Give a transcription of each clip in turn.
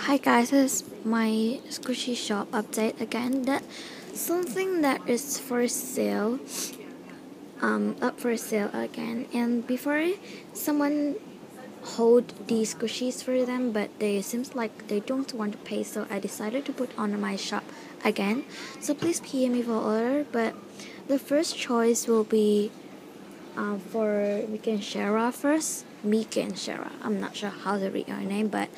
Hi guys, this is my squishy shop update again. That something that is for sale, up for sale again. And before someone hold these squishies for them, but they seems like they don't want to pay, so I decided to put on my shop again. So please PM me for order. But the first choice will be for Mika and Shara first. Mika and Shara. I'm not sure how to read her name, but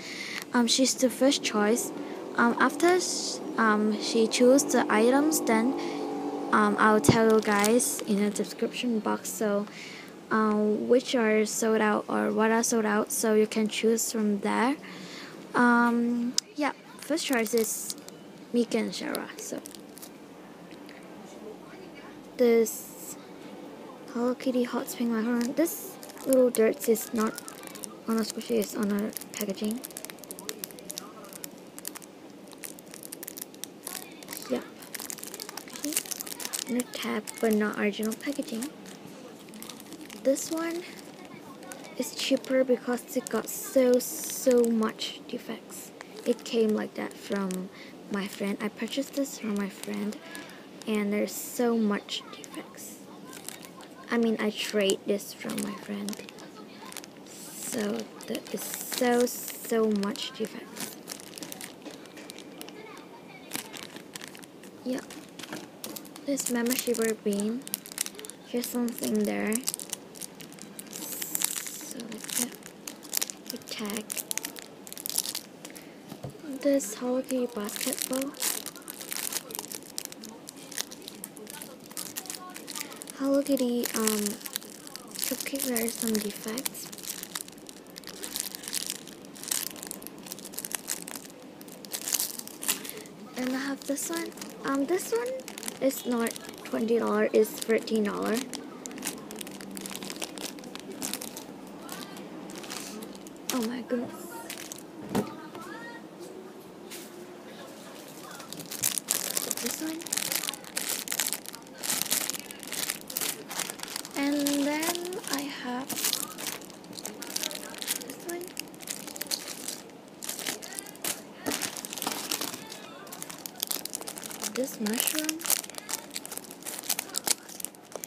she's the first choice. After she choose the items, then I'll tell you guys in the description box. So which are sold out or what are sold out, so you can choose from there. Yeah, first choice is Mika and Shara. So this Hello Kitty hot spring macaron. This little dirt is not on a squishy, it's on a packaging. Yeah. No tab, but not original packaging. This one is cheaper because it got so much defects. It came like that from my friend. I purchased this from my friend, and there's so much defects. I mean, I trade this from my friend. So there is so much defects. Yeah. This Mama Shiver bean. Here's something there. So yeah. The tag. This Hello Kitty basketball. Hello Kitty cupcake, there are some defects. And I have this one. This one is not $20, it's $13. Oh my goodness. This one. And then I have this one. This mushroom.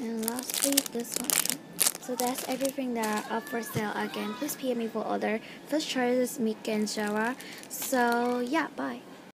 And lastly, this mushroom. So that's everything that are up for sale again. Please PM me for order. First choice is Mika and Shara. So yeah, bye.